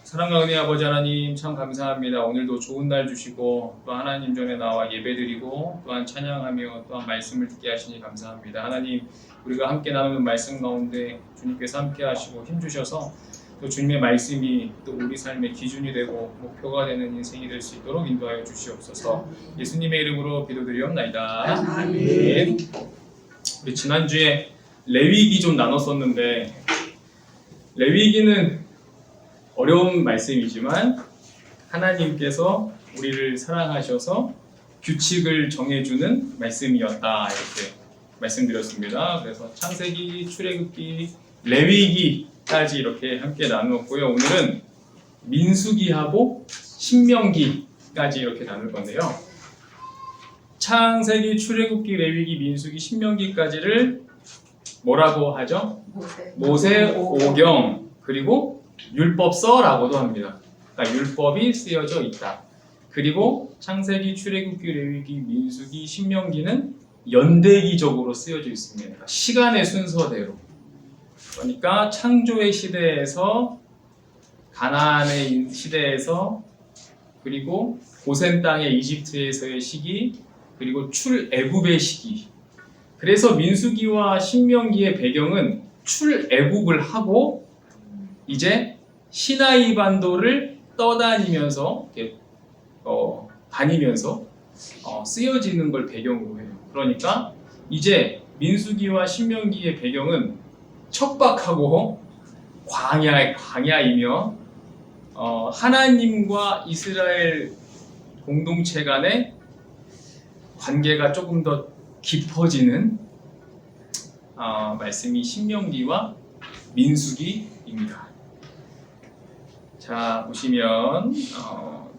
사랑과 은혜 아버지 하나님 참 감사합니다. 오늘도 좋은 날 주시고 또 하나님 전에 나와 예배드리고 또한 찬양하며 또한 말씀을 듣게 하시니 감사합니다. 하나님 우리가 함께 나누는 말씀 가운데 주님께서 함께 하시고 힘주셔서 또 주님의 말씀이 또 우리 삶의 기준이 되고 목표가 되는 인생이 될 수 있도록 인도하여 주시옵소서. 예수님의 이름으로 기도드리옵나이다. 아멘. 우리 지난주에 레위기 좀 나눴었는데 레위기는 어려운 말씀이지만 하나님께서 우리를 사랑하셔서 규칙을 정해주는 말씀이었다 이렇게 말씀드렸습니다. 그래서 창세기, 출애굽기, 레위기까지 이렇게 함께 나누었고요. 오늘은 민수기하고 신명기까지 이렇게 나눌 건데요. 창세기, 출애굽기, 레위기, 민수기, 신명기까지를 뭐라고 하죠? 모세오경 그리고 율법서라고도 합니다. 그러니까 율법이 쓰여져 있다. 그리고 창세기, 출애굽기, 레위기, 민수기, 신명기는 연대기적으로 쓰여져 있습니다. 그러니까 시간의 순서대로. 그러니까 창조의 시대에서 가나안의 시대에서 그리고 고센 땅의 이집트에서의 시기 그리고 출애굽의 시기. 그래서 민수기와 신명기의 배경은 출애굽을 하고 이제 시나이 반도를 떠다니면서 다니면서 쓰여지는 걸 배경으로 해요. 그러니까 이제 민수기와 신명기의 배경은 척박하고 광야이며 하나님과 이스라엘 공동체 간의 관계가 조금 더 깊어지는 말씀이 신명기와 민수기입니다. 자, 보시면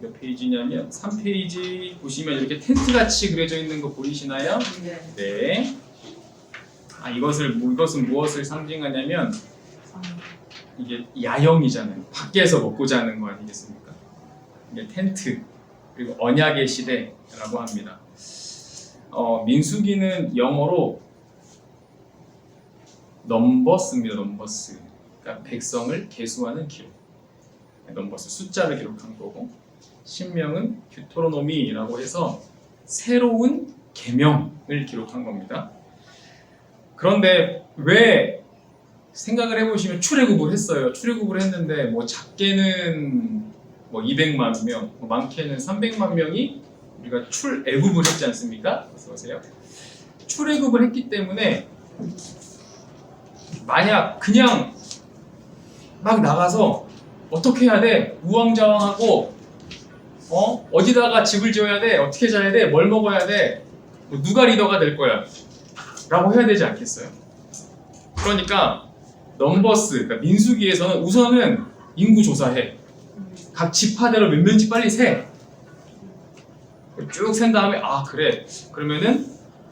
몇 페이지냐면 3페이지 보시면 이렇게 텐트같이 그려져 있는 거 보이시나요? 네. 이것은 무엇을 상징하냐면 이게 야영이잖아요. 밖에서 먹고 자는 거 아니겠습니까? 이게 텐트 그리고 언약의 시대라고 합니다. 민수기는 영어로 넘버스입니다. 넘버스. 그러니까 백성을 계수하는 기록. 넘버스 숫자를 기록한 거고 신명은 듀토로노미라고 해서 새로운 계명을 기록한 겁니다. 그런데 왜 생각을 해보시면 출애굽을 했어요. 출애굽을 했는데 뭐 작게는 뭐 200만 명, 많게는 300만 명이 우리가 출애굽을 했지 않습니까? 어서 오세요. 출애굽을 했기 때문에 만약 그냥 막 나가서 어떻게 해야 돼? 우왕좌왕하고 어디다가 집을 지어야 돼? 어떻게 자야 돼? 뭘 먹어야 돼? 누가 리더가 될 거야? 라고 해야 되지 않겠어요? 그러니까 넘버스, 그러니까 민수기에서는 우선은 인구 조사해. 각 지파대로 몇 명씩 빨리 세. 쭉 센 다음에 그래. 그러면은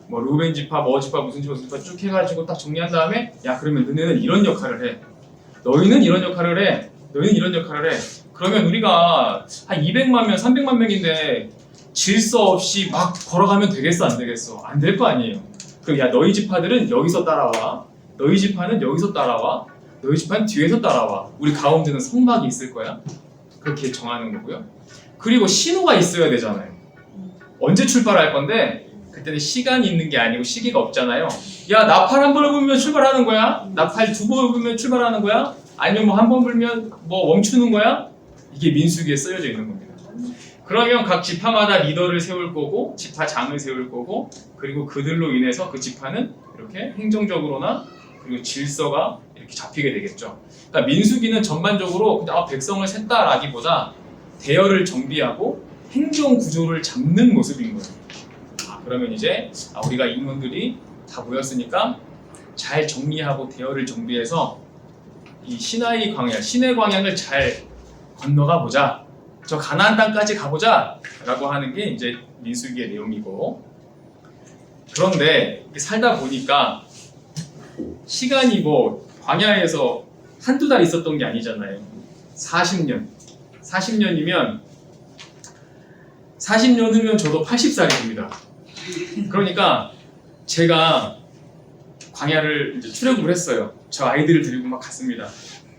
뭐 루벤 지파, 뭐 지파, 무슨 지파 쭉 해가지고 딱 정리한 다음에 그러면 너네는 이런 역할을 해. 너희는 이런 역할을 해. 너희는 이런 역할을 해. 그러면 우리가 한 200만 명, 300만 명인데 질서 없이 막 걸어가면 되겠어? 안 되겠어? 안 될 거 아니에요. 그럼 너희 지파들은 여기서 따라와. 너희 지파는 여기서 따라와. 너희 지파는 뒤에서 따라와. 우리 가운데는 성막이 있을 거야. 그렇게 정하는 거고요. 그리고 신호가 있어야 되잖아요. 언제 출발할 건데 그때는 시간이 있는 게 아니고 시기가 없잖아요. 나팔 한 번 불면 출발하는 거야? 나팔 두 번 불면 출발하는 거야? 아니면 뭐 한 번 불면 뭐 멈추는 거야? 이게 민수기에 쓰여져 있는 겁니다. 그러면 각 지파마다 리더를 세울 거고 지파장을 세울 거고 그리고 그들로 인해서 그 지파는 이렇게 행정적으로나 그리고 질서가 이렇게 잡히게 되겠죠. 그러니까 민수기는 전반적으로 백성을 셌다라기보다 대열을 정비하고 행정 구조를 잡는 모습인 거예요. 그러면 이제 우리가 임원들이 다 모였으니까 잘 정리하고 대열을 정비해서 이 시나이 광야, 시내 광야를 잘 건너가 보자. 저 가나안 땅까지 가보자. 라고 하는 게 이제 민수기의 내용이고. 그런데 살다 보니까 시간이 뭐 광야에서 한두 달 있었던 게 아니잖아요. 40년. 40년이면 후면 저도 80살이 됩니다. 그러니까 제가 광야를 이제 출애굽을 했어요. 저 아이들을 데리고 막 갔습니다.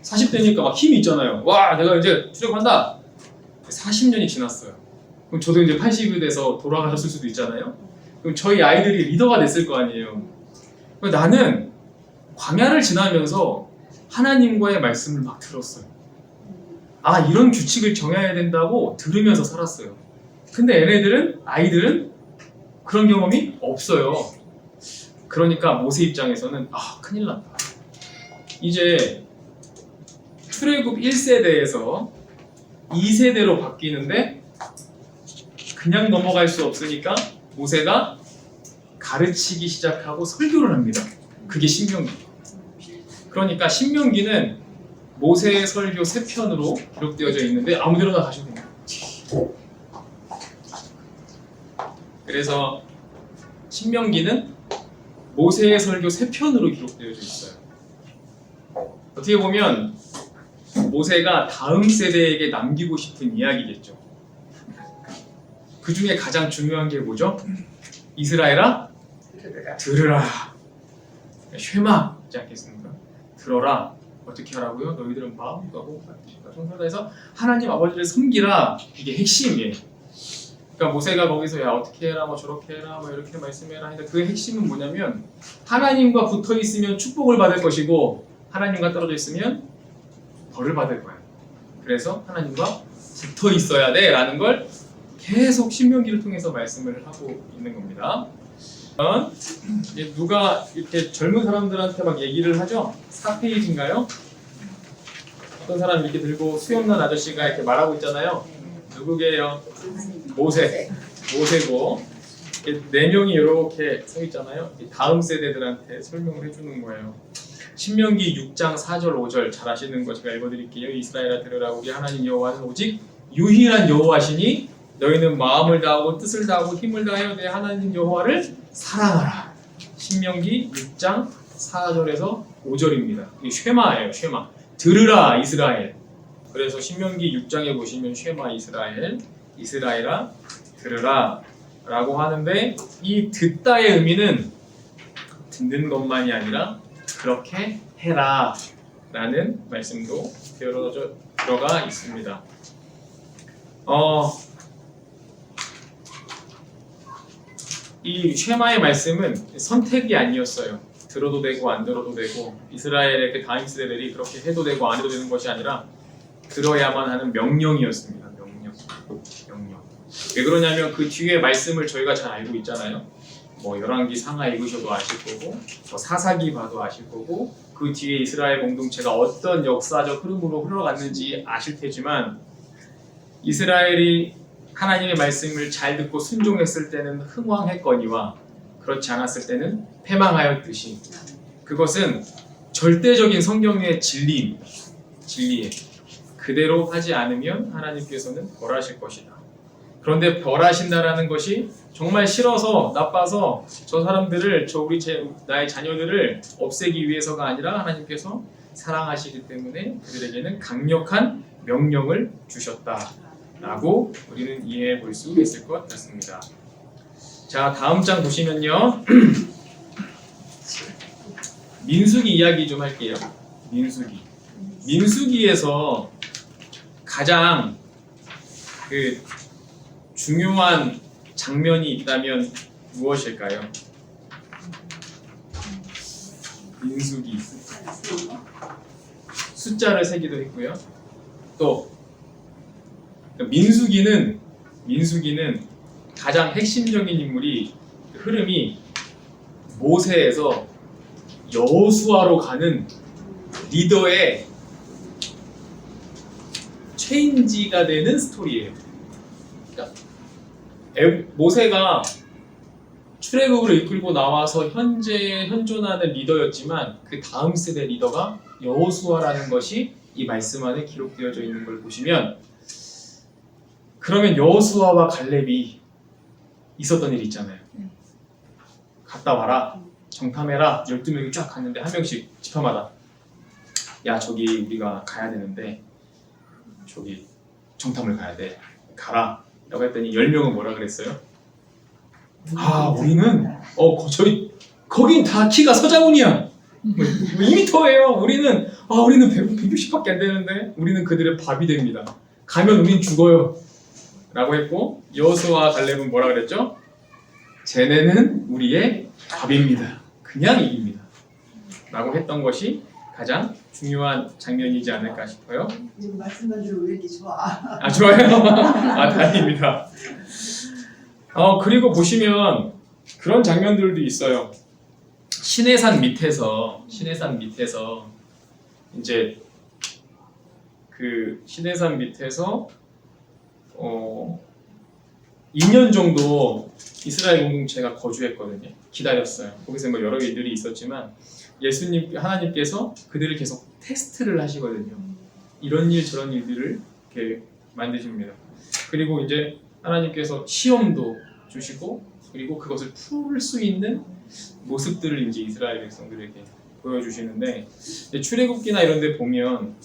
40대니까 막 힘이 있잖아요. 와, 내가 이제 출애굽한다. 40년이 지났어요. 그럼 저도 이제 80이 돼서 돌아가셨을 수도 있잖아요. 그럼 저희 아이들이 리더가 됐을 거 아니에요. 나는 광야를 지나면서 하나님과의 말씀을 막 들었어요. 아, 이런 규칙을 정해야 된다고 들으면서 살았어요. 근데 얘네들은, 아이들은 그런 경험이 없어요. 그러니까 모세 입장에서는 아, 큰일 났다. 이제 출애굽 1세대에서 2세대로 바뀌는데 그냥 넘어갈 수 없으니까 모세가 가르치기 시작하고 설교를 합니다. 그게 신명기. 그러니까 신명기는 모세의 설교 3편으로 기록되어져 있는데 아무데나 가셔도 됩니다. 그래서 신명기는 모세의 설교 3편으로 기록되어져 있어요. 어떻게 보면 모세가 다음 세대에게 남기고 싶은 이야기겠죠. 그 중에 가장 중요한 게 뭐죠? 이스라엘아, 들으라. 쉐마 있지 않겠습니까? 들어라. 어떻게 하라고요? 너희들은 마음과 몸과 뜻과 정성을 다해서 하나님 아버지를 섬기라. 이게 핵심이에요. 그러니까 모세가 거기서 야 어떻게 해라, 뭐 저렇게 해라, 뭐 이렇게 말씀해라 했는데 그 핵심은 뭐냐면 하나님과 붙어 있으면 축복을 받을 것이고 하나님과 떨어져 있으면 벌을 받을 거예요. 그래서 하나님과 붙어 있어야 돼라는 걸 계속 신명기를 통해서 말씀을 하고 있는 겁니다. 누가 이렇게 젊은 사람들한테 막 얘기를 하죠? 4페이지인가요? 어떤 사람 이렇게 들고 수염난 아저씨가 이렇게 말하고 있잖아요. 누구게요? 모세고 4명이 이렇게 서 있잖아요. 다음 세대들한테 설명을 해주는 거예요. 신명기 6장 4절 5절 잘 아시는 거 제가 읽어드릴게요. 이스라엘아 들으라. 우리 하나님 여호와는 오직 유일한 여호와시니 너희는 마음을 다하고 뜻을 다하고 힘을 다하여 내 하나님 여호와를 사랑하라. 신명기 6장 4절에서 5절입니다. 이게 쉐마예요. 쉐마. 들으라 이스라엘. 그래서 신명기 6장에 보시면 쉐마 이스라엘, 이스라엘아 들으라 라고 하는데 이 듣다의 의미는 듣는 것만이 아니라 그렇게 해라 라는 말씀도 들어가 있습니다. 이 쉐마의 말씀은 선택이 아니었어요. 들어도 되고 안 들어도 되고 이스라엘의 그 다음 세대들이 그렇게 해도 되고 안 해도 되는 것이 아니라 들어야만 하는 명령이었습니다. 명령. 왜 그러냐면 그 뒤에 말씀을 저희가 잘 알고 있잖아요. 뭐 열왕기 상하 읽으셔도 아실 거고 뭐 사사기 봐도 아실 거고 그 뒤에 이스라엘 공동체가 어떤 역사적 흐름으로 흘러갔는지 아실 테지만 이스라엘이 하나님의 말씀을 잘 듣고 순종했을 때는 흥왕했거니와 그렇지 않았을 때는 패망하였듯이 그것은 절대적인 성경의 진리입니다. 진리에 그대로 하지 않으면 하나님께서는 벌하실 것이다. 그런데 벌하신다라는 것이 정말 싫어서 나빠서 저 사람들을 나의 자녀들을 없애기 위해서가 아니라 하나님께서 사랑하시기 때문에 그들에게는 강력한 명령을 주셨다라고 우리는 이해해 볼 수 있을 것 같습니다. 자, 다음 장 보시면요. 민수기 이야기 좀 할게요. 민수기에서 가장 그 중요한 장면이 있다면 무엇일까요? 민수기 숫자를 세기도 했고요. 또 민수기는 가장 핵심적인 인물이 흐름이 모세에서 여호수아로 가는 리더의 체인지가 되는 스토리예요. 그러니까 모세가 출애굽을 이끌고 나와서 현존하는 리더였지만 그 다음 세대 리더가 여호수아라는 것이 이 말씀 안에 기록되어져 있는 걸 보시면 그러면 여호수아와 갈렙이 있었던 일이 있잖아요. 갔다 와라. 정탐해라. 12명이 쫙 갔는데 한 명씩 지파마다 야 저기 우리가 가야 되는데 저기 정탐을 가야 돼. 가라. 라고 했더니 10명은 뭐라 그랬어요? 아 우리는 저희 거긴 다 키가 서장훈이야. 뭐 2m예요. 우리는 160밖에 안 되는데 우리는 그들의 밥이 됩니다. 가면 우린 죽어요. 라고 했고 여호수아와 갈렙은 뭐라 그랬죠? 쟤네는 우리의 밥입니다. 그냥 이깁니다. 라고 했던 것이 가장 중요한 장면이지 않을까 싶어요. 지금 말씀만 들으면 왜 이렇게 좋아? 아, 좋아요? 아, 다행입니다. 그리고 보시면 그런 장면들도 있어요. 시내산 밑에서 이제 그 시내산 밑에서 2년 정도 이스라엘 공동체가 거주했거든요. 기다렸어요. 거기서 뭐 여러 일들이 있었지만 하나님께서 그들을 계속 테스트를 하시거든요. 이런 일 저런 일들을 이렇게 만드십니다. 그리고 이제 하나님께서 시험도 주시고 그리고 그것을 풀 수 있는 모습들을 이제 이스라엘 백성들에게 보여주시는데 출애굽기나 이런 데 보면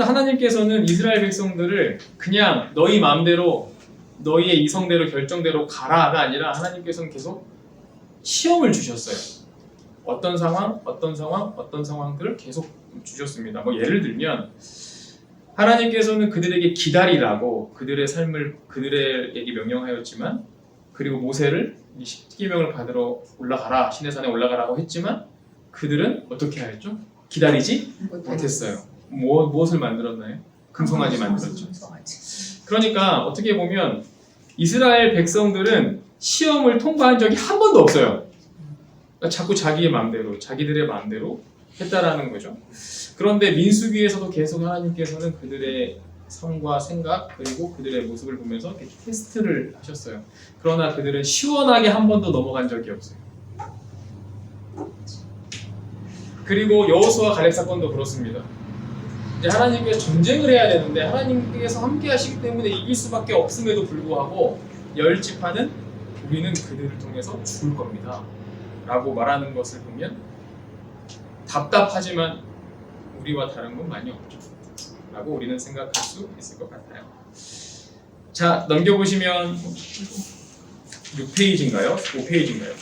하나님께서는 이스라엘 백성들을 그냥 너희 마음대로 너희의 이성대로 결정대로 가라가 아니라 하나님께서는 계속 시험을 주셨어요. 어떤 상황들을 계속 주셨습니다. 뭐 예를 들면 하나님께서는 그들에게 기다리라고 그들의 삶을 그들에게 명령하였지만 그리고 모세를 이 십계명을 받으러 올라가라 시내산에 올라가라고 했지만 그들은 어떻게 하였죠? 기다리지 못했어요. 무엇을 만들었나요? 금송아지 만들었죠. 그러니까 어떻게 보면 이스라엘 백성들은 시험을 통과한 적이 한 번도 없어요. 그러니까 자꾸 자기들의 마음대로 했다라는 거죠. 그런데 민수기에서도 계속 하나님께서는 그들의 성과 생각 그리고 그들의 모습을 보면서 이렇게 테스트를 하셨어요. 그러나 그들은 시원하게 한 번도 넘어간 적이 없어요. 그리고 여호수아 갈렙 사건도 그렇습니다. 이제 하나님께서 전쟁을 해야 되는데 하나님께서 함께 하시기 때문에 이길 수밖에 없음에도 불구하고 10지파는 우리는 그들을 통해서 죽을 겁니다 라고 말하는 것을 보면 답답하지만 우리와 다른 건 많이 없죠 라고 우리는 생각할 수 있을 것 같아요. 자, 넘겨보시면 6페이지인가요? 5페이지인가요?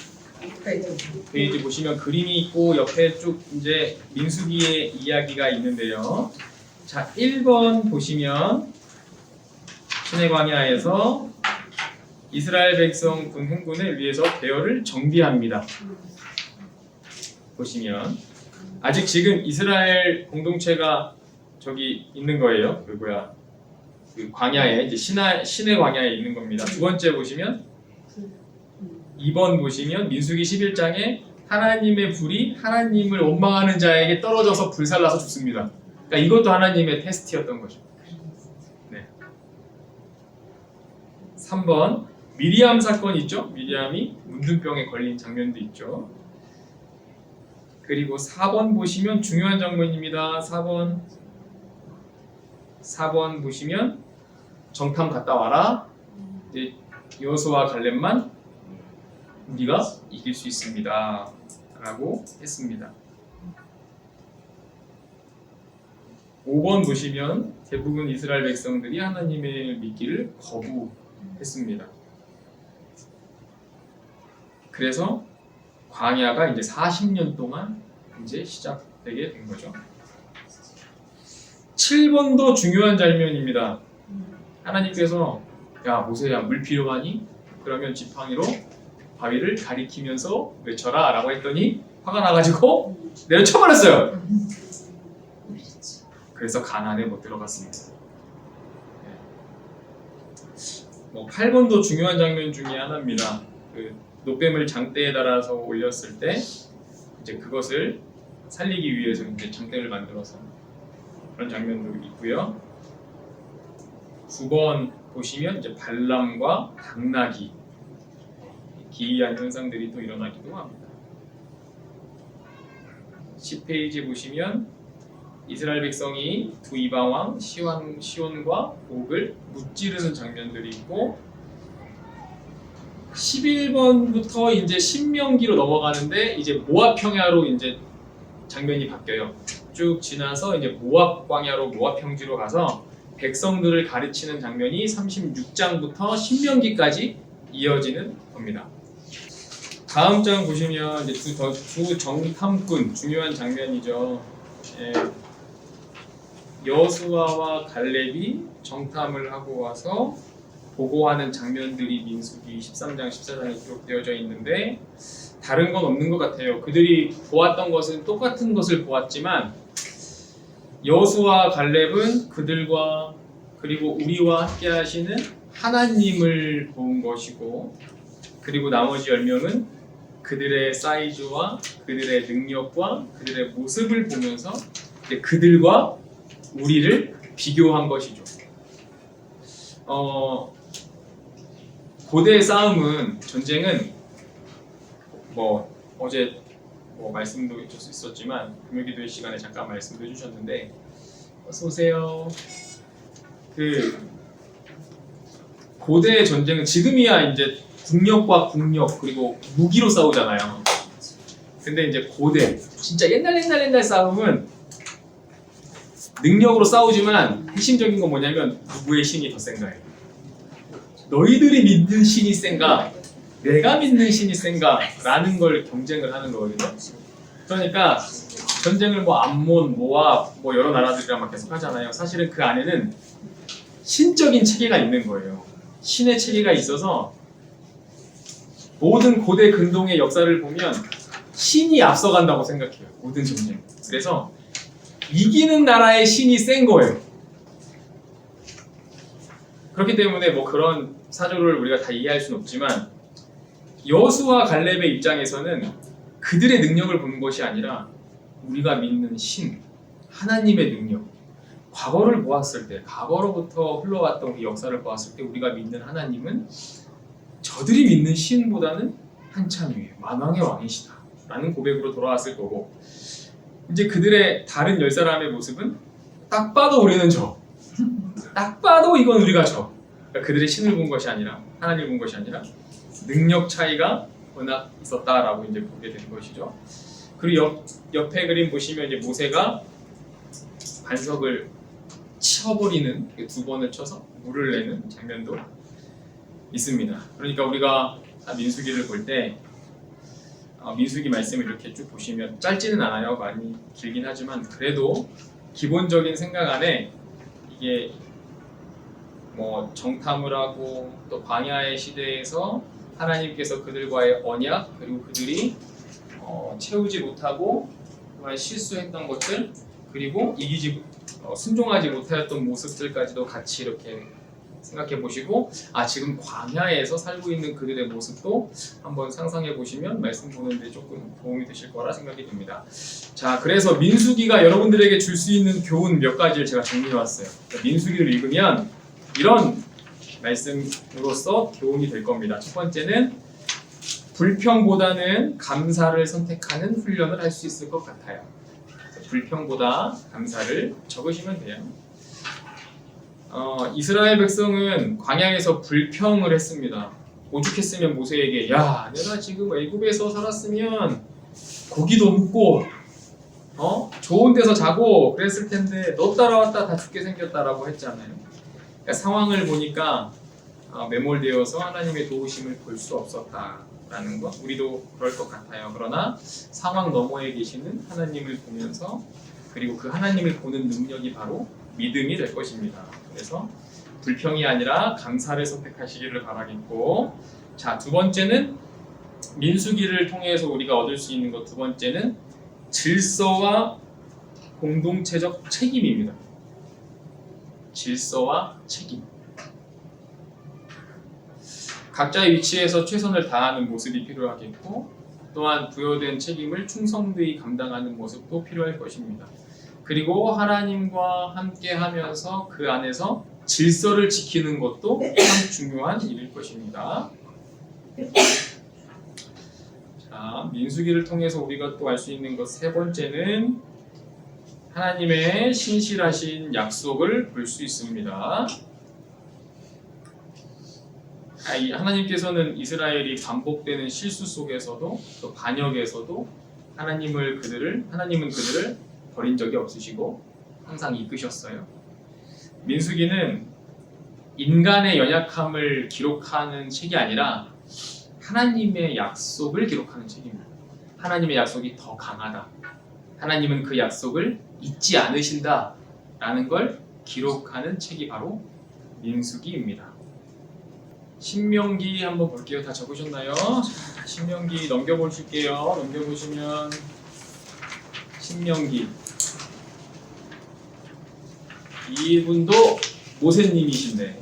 6페이지 보시면 그림이 있고 옆에 쭉 이제 민수기의 이야기가 있는데요. 자, 1번 보시면 시내 광야에서 이스라엘 백성 군 행군을 위해서 대열을 정비합니다. 보시면 아직 지금 이스라엘 공동체가 저기 있는 거예요. 그 광야에 이제 시내 광야에 있는 겁니다. 두 번째 보시면 2번 보시면 민수기 11장에 하나님의 불이 하나님을 원망하는 자에게 떨어져서 불살라서 죽습니다. 그러니까 이것도 하나님의 테스트였던 거죠. 네. 3번 미리암 사건 있죠? 미리암이 문둥병에 걸린 장면도 있죠. 그리고 4번 보시면 중요한 장면입니다. 4번 보시면 정탐 갔다 와라. 이제 여호수아와 갈렙만 우리가 이길 수 있습니다 라고 했습니다. 5번 보시면 대부분 이스라엘 백성들이 하나님의 믿기를 거부했습니다. 그래서 광야가 이제 40년 동안 이제 시작되게 된 거죠. 7번도 중요한 장면입니다. 하나님께서 야 모세야 물 필요하니? 그러면 지팡이로 바위를 가리키면서 외쳐라 라고 했더니 화가 나가지고 내려쳐버렸어요. 그래서 가나안에 못 들어갔습니다. 8번도 중요한 장면 중에 하나입니다. 그 노뱀을 장대에 달아서 올렸을 때 이제 그것을 살리기 위해서 이제 장대를 만들어서 그런 장면도 있고요. 9번 보시면 이제 발람과 당나귀 기이한 현상들이 또 일어나기도 합니다. 10페이지 보시면 이스라엘 백성이 두 이방왕 시온과 옥을 무찌르는 장면들이 있고 11번부터 이제 신명기로 넘어가는데 이제 모압 평야로 이제 장면이 바뀌어요. 쭉 지나서 이제 모압 광야로 모압 평지로 가서 백성들을 가르치는 장면이 36장부터 신명기까지 이어지는 겁니다. 다음 장 보시면 이제 두 정탐꾼 중요한 장면이죠. 예. 여수아와 갈렙이 정탐을 하고 와서 보고하는 장면들이 민수기 13장, 14장에 기록되어져 있는데 다른 건 없는 것 같아요. 그들이 보았던 것은 똑같은 것을 보았지만 여수와 갈렙은 그들과 그리고 우리와 함께 하시는 하나님을 본 것이고 그리고 나머지 10명은 그들의 사이즈와 그들의 능력과 그들의 모습을 보면서 이제 그들과 우리를 비교한 것이죠. 고대의 싸움은 전쟁은 뭐 어제 뭐 말씀도 있었지만 금요기도의 시간에 잠깐 말씀도 해주셨는데 어서 오세요. 그 고대의 전쟁은 지금이야 이제 국력과 국력 그리고 무기로 싸우잖아요. 근데 이제 고대 진짜 옛날 싸움은 능력으로 싸우지만 핵심적인 건 뭐냐면 누구의 신이 더 센가예요. 너희들이 믿는 신이 센가 내가 믿는 신이 센가 라는 걸 경쟁을 하는 거거든요. 그러니까 전쟁을 뭐 암몬, 모압 뭐 여러 나라들이랑 막 계속 하잖아요. 사실은 그 안에는 신적인 체계가 있는 거예요. 신의 체계가 있어서 모든 고대 근동의 역사를 보면 신이 앞서간다고 생각해요. 모든 전쟁. 그래서 이기는 나라의 신이 센 거예요. 그렇기 때문에 뭐 그런 사조를 우리가 다 이해할 수는 없지만 여수와 갈렙의 입장에서는 그들의 능력을 보는 것이 아니라 우리가 믿는 신, 하나님의 능력, 과거를 보았을 때, 과거로부터 흘러왔던 그 역사를 보았을 때 우리가 믿는 하나님은 저들이 믿는 신보다는 한참 위에 만왕의 왕이시다 라는 고백으로 돌아왔을 거고 이제 그들의 다른 10사람의 모습은 딱 봐도 우리는 저, 딱 봐도 이건 우리가 저. 그러니까 그들의 신을 본 것이 아니라 하나님을 본 것이 아니라 능력 차이가 워낙 있었다라고 이제 보게 되는 것이죠. 그리고 옆에 그림 보시면 이제 모세가 반석을 쳐버리는 2번을 쳐서 물을 내는 장면도 있습니다. 그러니까 우리가 민수기를 볼 때 민수기 말씀을 이렇게 쭉 보시면 짧지는 않아요. 많이 길긴 하지만 그래도 기본적인 생각 안에 이게 뭐 정탐을 하고 또 광야의 시대에서 하나님께서 그들과의 언약 그리고 그들이 채우지 못하고 실수했던 것들 그리고 순종하지 못하였던 모습들까지도 같이 이렇게 생각해 보시고 지금 광야에서 살고 있는 그들의 모습도 한번 상상해 보시면 말씀 보는데 조금 도움이 되실 거라 생각이 듭니다. 자, 그래서 민수기가 여러분들에게 줄 수 있는 교훈 몇 가지를 제가 정리해 왔어요. 민수기를 읽으면 이런 말씀으로서 교훈이 될 겁니다. 첫 번째는 불평보다는 감사를 선택하는 훈련을 할 수 있을 것 같아요. 불평보다 감사를 적으시면 돼요. 이스라엘 백성은 광야에서 불평을 했습니다. 오죽했으면 모세에게 야 내가 지금 애굽에서 살았으면 고기도 먹고 좋은 데서 자고 그랬을 텐데 너 따라왔다 다 죽게 생겼다라고 했잖아요. 그러니까 상황을 보니까 매몰되어서 하나님의 도우심을 볼 수 없었다라는 것 우리도 그럴 것 같아요. 그러나 상황 너머에 계시는 하나님을 보면서 그리고 그 하나님을 보는 능력이 바로 믿음이 될 것입니다. 그래서 불평이 아니라 감사를 선택하시기를 바라겠고 자, 두 번째는 민수기를 통해서 우리가 얻을 수 있는 것 두 번째는 질서와 공동체적 책임입니다. 질서와 책임. 각자의 위치에서 최선을 다하는 모습이 필요하겠고 또한 부여된 책임을 충성되이 감당하는 모습도 필요할 것입니다. 그리고 하나님과 함께 하면서 그 안에서 질서를 지키는 것도 참 중요한 일일 것입니다. 자, 민수기를 통해서 우리가 또 알 수 있는 것 세 번째는 하나님의 신실하신 약속을 볼 수 있습니다. 하나님께서는 이스라엘이 반복되는 실수 속에서도 또 반역에서도 하나님은 그들을 버린 적이 없으시고 항상 이끄셨어요. 민수기는 인간의 연약함을 기록하는 책이 아니라 하나님의 약속을 기록하는 책입니다. 하나님의 약속이 더 강하다. 하나님은 그 약속을 잊지 않으신다 라는 걸 기록하는 책이 바로 민수기입니다. 신명기 한번 볼게요. 다 적으셨나요? 자, 신명기 넘겨보실게요. 넘겨보시면 신명기, 이분도 모세님이신데,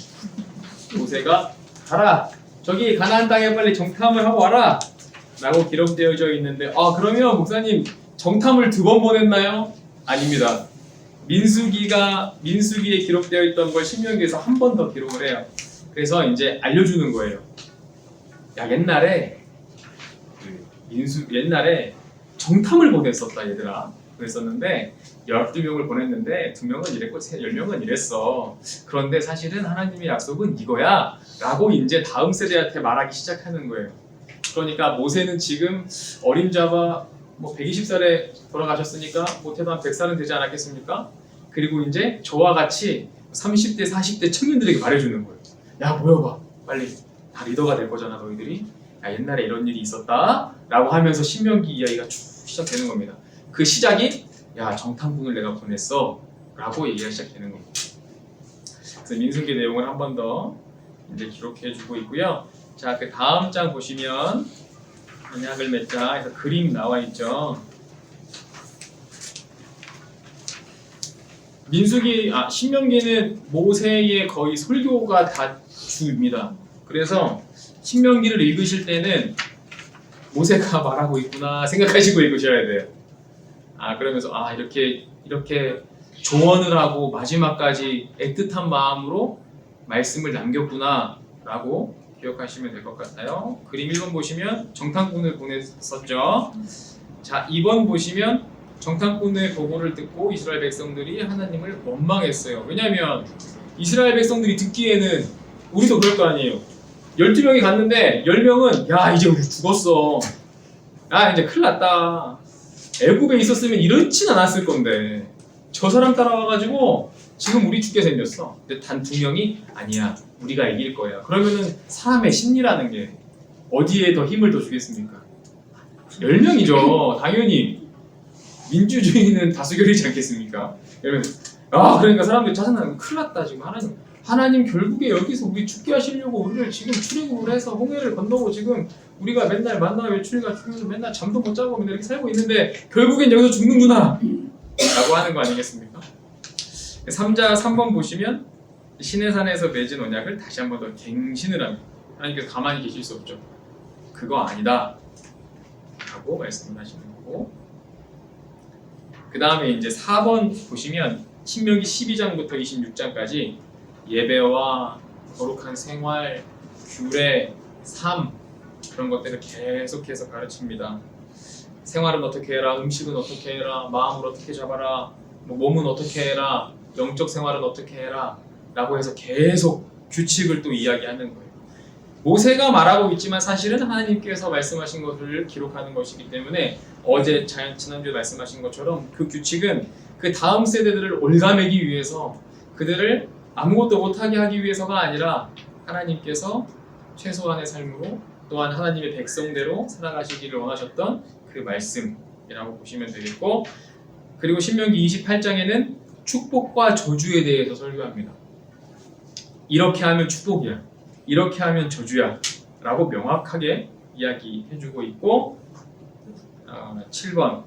모세가 가라, 저기 가나안 땅에 빨리 정탐을 하고 와라 라고 기록되어져 있는데, 그러면 목사님 정탐을 2번 보냈나요? 아닙니다. 민수기에 기록되어 있던 걸 신명기에서 한 번 더 기록을 해요. 그래서 이제 알려주는 거예요. 야, 옛날에 정탐을 보냈었다 얘들아. 그랬었는데 12명을 보냈는데 2명은 이랬고 10명은 이랬어. 그런데 사실은 하나님의 약속은 이거야 라고 이제 다음 세대한테 말하기 시작하는 거예요. 그러니까 모세는 지금 어림잡아 120살에 돌아가셨으니까 못해도 한 100살은 되지 않았겠습니까? 그리고 이제 저와 같이 30대 40대 청년들에게 말해주는 거예요. 야, 모여봐, 빨리. 다 리더가 될 거잖아 너희들이. 야, 옛날에 이런 일이 있었다 라고 하면서 신명기 이야기가 쭉 시작되는 겁니다. 그 시작이 야, 정탐꾼을 내가 보냈어 라고 얘기가 시작되는 겁니다. 그래서 민수기 내용을 한 번 더 이제 기록해 주고 있고요. 자, 그 다음 장 보시면 언약을 맺자 해서 그림 나와 있죠. 신명기는 모세의 거의 설교가 다 주입니다. 그래서 신명기를 읽으실 때는 모세가 말하고 있구나 생각하시고 읽으셔야 돼요. 그러면서 이렇게 조언을 하고 마지막까지 애틋한 마음으로 말씀을 남겼구나 라고 기억하시면 될 것 같아요. 그림 1번 보시면 정탐꾼을 보냈었죠. 자, 2번 보시면 정탐꾼의 보고를 듣고 이스라엘 백성들이 하나님을 원망했어요. 왜냐하면 이스라엘 백성들이 듣기에는 우리도 그럴 거 아니에요. 12명이 갔는데 10명은 야, 이제 우리 죽었어. 이제 큰일 났다. 애굽에 있었으면 이렇진 않았을 건데 저 사람 따라와가지고 지금 우리 죽게 생겼어. 근데 단 2명이 아니야, 우리가 이길 거야. 그러면은 사람의 심리라는 게 어디에 더 힘을 더 주겠습니까? 10명이죠. 당연히 민주주의는 다수결이지 않겠습니까? 그러니까 사람들이 짜증나는 큰일 났다 지금. 하나님 결국에 여기서 우리 죽게 하시려고 우리를 지금 출애굽을 해서 홍해를 건너고 지금 우리가 맨날 만나 외출과 죽으면서 맨날 잠도 못 자고 맨날 이렇게 살고 있는데 결국엔 여기서 죽는구나 라고 하는 거 아니겠습니까? 3번 보시면 신의 산에서 맺은 언약을 다시 한 번 더 갱신을 합니다. 하나님께서 가만히 계실 수 없죠. 그거 아니다 라고 말씀을 하시는 거고, 그 다음에 이제 4번 보시면 신명기 12장부터 26장까지 예배와 거룩한 생활, 규례, 삶, 그런 것들을 계속해서 가르칩니다. 생활은 어떻게 해라, 음식은 어떻게 해라, 마음을 어떻게 잡아라, 몸은 어떻게 해라, 영적 생활은 어떻게 해라 라고 해서 계속 규칙을 또 이야기하는 거예요. 모세가 말하고 있지만 사실은 하나님께서 말씀하신 것을 기록하는 것이기 때문에 어제 지난주에 말씀하신 것처럼 그 규칙은 그 다음 세대들을 올가매기 위해서, 그들을 아무것도 못하게 하기 위해서가 아니라 하나님께서 최소한의 삶으로 또한 하나님의 백성대로 살아가시기를 원하셨던 그 말씀이라고 보시면 되겠고, 그리고 신명기 28장에는 축복과 저주에 대해서 설교합니다. 이렇게 하면 축복이야, 이렇게 하면 저주야 라고 명확하게 이야기해주고 있고, 7번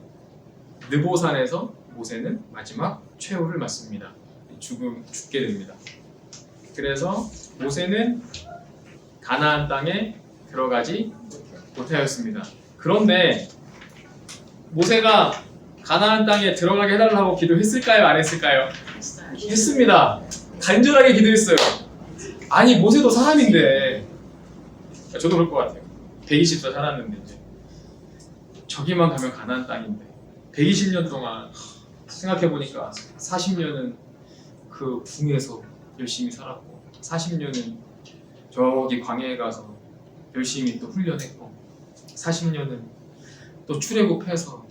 느보산에서 모세는 마지막 최후를 맞습니다. 죽게 됩니다. 그래서 모세는 가나안 땅에 들어가지 못하였습니다. 그런데 모세가 가나안 땅에 들어가게 해달라고 기도했을까요? 안 했을까요? 했습니다. 간절하게 기도했어요. 아니, 모세도 사람인데, 저도 그럴 것 같아요. 120살 살았는데 이제 저기만 가면 가나안 땅인데 120년 동안 생각해보니까 40년은 그 궁에서 열심히 살았고 40년은 저기 광야에 가서 열심히 또 훈련했고 40년은 또 출애굽해서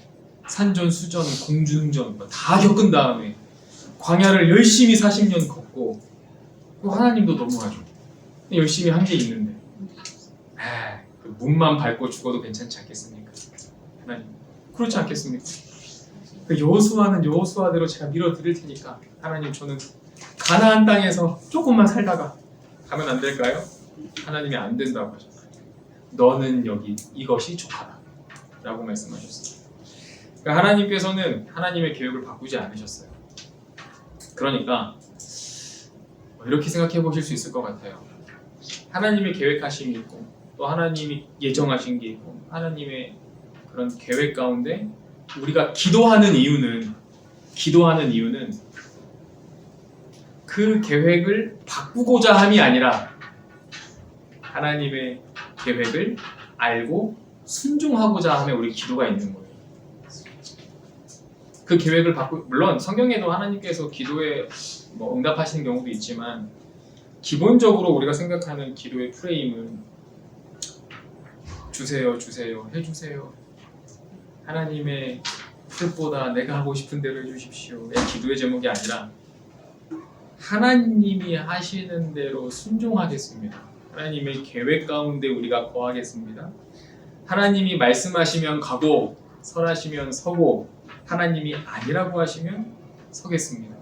산전, 수전, 공중전 다 겪은 다음에 광야를 열심히 40년 걷고, 또 하나님도 너무하죠. 열심히 한 게 있는데 문만 밟고 죽어도 괜찮지 않겠습니까? 하나님 그렇지 않겠습니까? 그 여호수아는 여호수아대로 제가 밀어드릴 테니까 하나님 저는 가나안 땅에서 조금만 살다가 가면 안 될까요? 하나님이 안 된다고 하셨어요. 너는 여기 이것이 족하다 라고 말씀하셨어요. 그러니까 하나님께서는 하나님의 계획을 바꾸지 않으셨어요. 그러니까 이렇게 생각해 보실 수 있을 것 같아요. 하나님의 계획하심이 있고 또 하나님이 예정하신 게 있고 하나님의 그런 계획 가운데 우리가 기도하는 이유는 그 계획을 바꾸고자 함이 아니라 하나님의 계획을 알고 순종하고자 함에 우리 기도가 있는 거예요. 그 계획을 물론 성경에도 하나님께서 기도에 응답하시는 경우도 있지만 기본적으로 우리가 생각하는 기도의 프레임은 주세요, 해주세요. 하나님의 뜻보다 내가 하고 싶은 대로 해주십시오. 기도의 제목이 아니라 하나님이 하시는 대로 순종하겠습니다. 하나님의 계획 가운데 우리가 거하겠습니다. 하나님이 말씀하시면 가고 설하시면 서고 하나님이 아니라고 하시면 서겠습니다.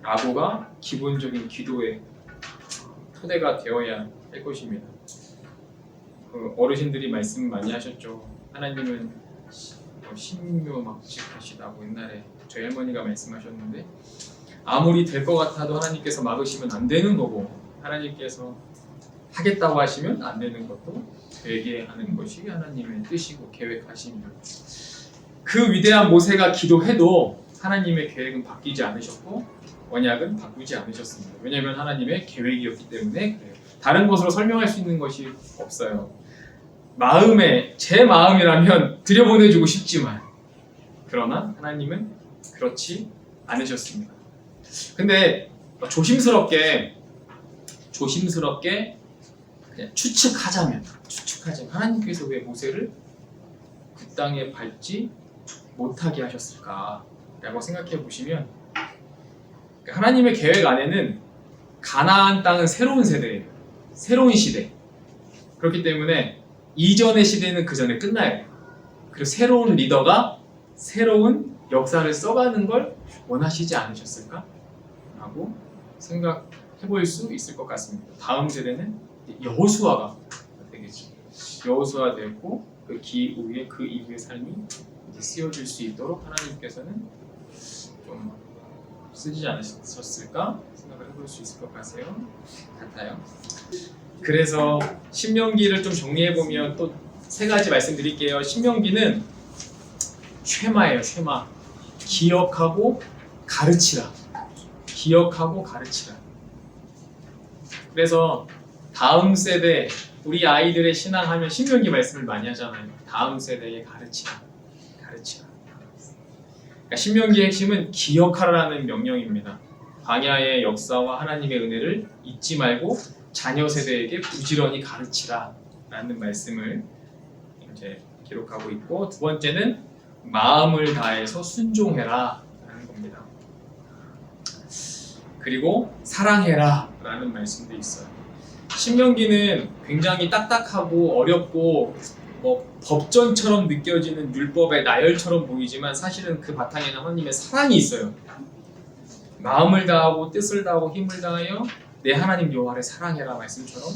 라고가 기본적인 기도의 토대가 되어야 할 것입니다. 어르신들이 말씀 많이 하셨죠. 하나님은 신묘막직하시다고 옛날에 저희 할머니가 말씀하셨는데 아무리 될 것 같아도 하나님께서 막으시면 안 되는 거고 하나님께서 하겠다고 하시면 안 되는 것도 되게 하는 것이 하나님의 뜻이고 계획하십니다. 그 위대한 모세가 기도해도 하나님의 계획은 바뀌지 않으셨고 언약은 바꾸지 않으셨습니다. 왜냐하면 하나님의 계획이었기 때문에 그래요. 다른 것으로 설명할 수 있는 것이 없어요. 제 마음이라면 들여보내주고 싶지만 그러나 하나님은 그렇지 않으셨습니다. 근데 조심스럽게 그냥 추측하자면 하나님께서 왜 모세를 그 땅에 밟지 못하게 하셨을까라고 생각해 보시면 하나님의 계획 안에는 가나안 땅은 새로운 세대예요. 새로운 시대. 그렇기 때문에 이전의 시대는 그 전에 끝나야 돼요. 그리고 새로운 리더가 새로운 역사를 써가는 걸 원하시지 않으셨을까? 라고 생각해 볼 수 있을 것 같습니다. 다음 세대는 여호수아가 되겠죠. 여호수아 됐고 그 이후의 삶이 이제 쓰여질 수 있도록 하나님께서는 좀 쓰지 않으셨을까 생각을 해볼 수 있을 것 같아요. 그래서 신명기를 좀 정리해보면 또 세 가지 말씀드릴게요. 신명기는 쉐마예요. 쉐마. 기억하고 가르치라. 그래서 다음 세대 우리 아이들의 신앙하면 신명기 말씀을 많이 하잖아요. 다음 세대에 가르치라. 그러니까 신명기의 핵심은 기억하라는 명령입니다. 광야의 역사와 하나님의 은혜를 잊지 말고 자녀 세대에게 부지런히 가르치라 라는 말씀을 이제 기록하고 있고, 두 번째는 마음을 다해서 순종해라 라는 겁니다. 그리고 사랑해라 라는 말씀도 있어요. 신명기는 굉장히 딱딱하고 어렵고 법전처럼 느껴지는 율법의 나열처럼 보이지만 사실은 그 바탕에는 하나님의 사랑이 있어요. 마음을 다하고 뜻을 다하고 힘을 다하여 내 하나님 여호와를 사랑해라 말씀처럼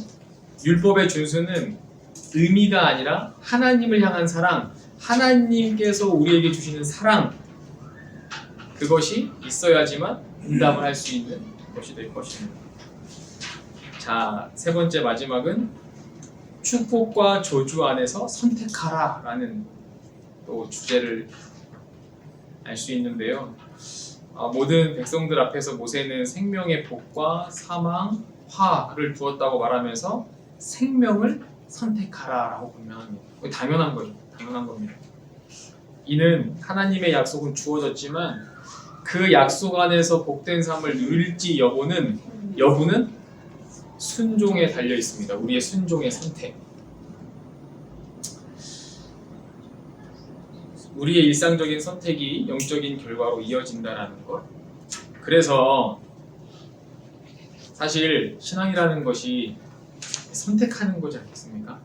율법의 준수는 의미가 아니라 하나님을 향한 사랑, 하나님께서 우리에게 주시는 사랑, 그것이 있어야지만 응답을 할 수 있는 것이 될 것입니다. 자, 세 번째 마지막은 축복과 저주 안에서 선택하라 라는 또 주제를 알 수 있는데요. 모든 백성들 앞에서 모세는 생명의 복과 사망, 화를 두었다고 말하면서 생명을 선택하라 라고 분명합니다. 당연한 거죠. 당연한 겁니다. 이는 하나님의 약속은 주어졌지만 그 약속 안에서 복된 삶을 누릴지 여부는 순종에 달려 있습니다. 우리의 순종의 선택. 우리의 일상적인 선택이 영적인 결과로 이어진다라는 것. 그래서 사실 신앙이라는 것이 선택하는 거지 않겠습니까?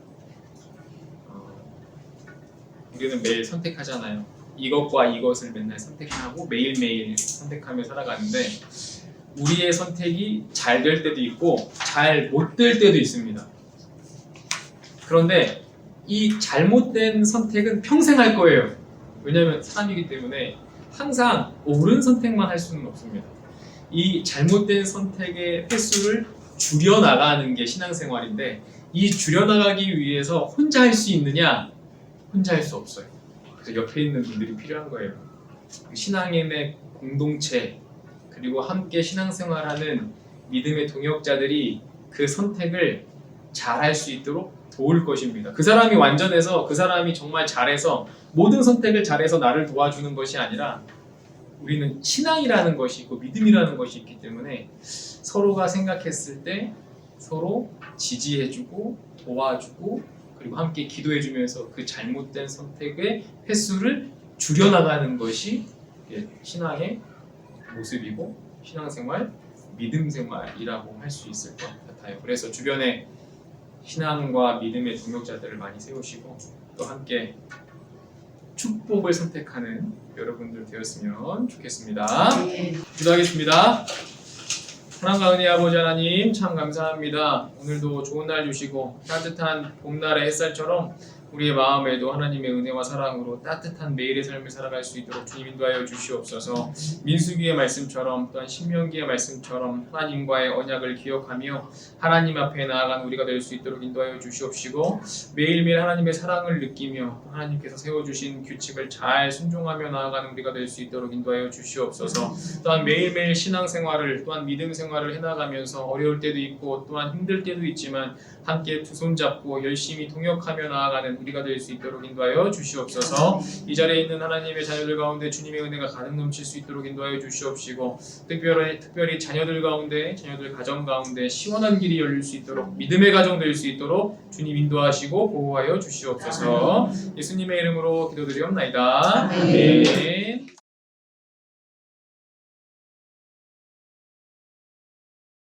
우리는 매일 선택하잖아요. 이것과 이것을 맨날 선택하고 매일매일 선택하며 살아가는데 우리의 선택이 잘 될 때도 있고 잘 못 될 때도 있습니다. 그런데 이 잘못된 선택은 평생 할 거예요. 왜냐하면 사람이기 때문에 항상 옳은 선택만 할 수는 없습니다. 이 잘못된 선택의 횟수를 줄여나가는 게 신앙생활인데 이 줄여나가기 위해서 혼자 할 수 있느냐? 혼자 할 수 없어요. 그래서 옆에 있는 분들이 필요한 거예요. 신앙인의 공동체 그리고 함께 신앙생활하는 믿음의 동역자들이 그 선택을 잘 할 수 있도록 도울 것입니다. 그 사람이 완전해서 그 사람이 정말 잘해서 모든 선택을 잘해서 나를 도와주는 것이 아니라 우리는 신앙이라는 것이 있고 믿음이라는 것이 있기 때문에 서로가 생각했을 때 서로 지지해주고 도와주고 그리고 함께 기도해주면서 그 잘못된 선택의 횟수를 줄여나가는 것이 신앙의 모습이고 신앙생활, 믿음생활이라고 할 수 있을 것 같아요. 그래서 주변에 신앙과 믿음의 동역자들을 많이 세우시고 또 함께 축복을 선택하는 여러분들 되었으면 좋겠습니다. 네. 기도하겠습니다. 사랑과 은혜 아버지 하나님 참 감사합니다. 오늘도 좋은 날 주시고 따뜻한 봄날의 햇살처럼 우리의 마음에도 하나님의 은혜와 사랑으로 따뜻한 매일의 삶을 살아갈 수 있도록 주님 인도하여 주시옵소서. 민수기의 말씀처럼 또한 신명기의 말씀처럼 하나님과의 언약을 기억하며 하나님 앞에 나아간 우리가 될 수 있도록 인도하여 주시옵시고 매일매일 하나님의 사랑을 느끼며 하나님께서 세워주신 규칙을 잘 순종하며 나아가는 우리가 될 수 있도록 인도하여 주시옵소서. 또한 매일매일 신앙생활을 또한 믿음생활을 해나가면서 어려울 때도 있고 또한 힘들 때도 있지만 함께 두 손 잡고 열심히 동역하며 나아가는 우리가 될 수 있도록 인도하여 주시옵소서. 이 자리에 있는 하나님의 자녀들 가운데 주님의 은혜가 가득 넘칠 수 있도록 인도하여 주시옵시고 특별히 자녀들 가운데 자녀들 가정 가운데 시원한 길이 열릴 수 있도록 믿음의 가정 될 수 있도록 주님 인도하시고 보호하여 주시옵소서. 예수님의 이름으로 기도드리옵나이다. 아멘.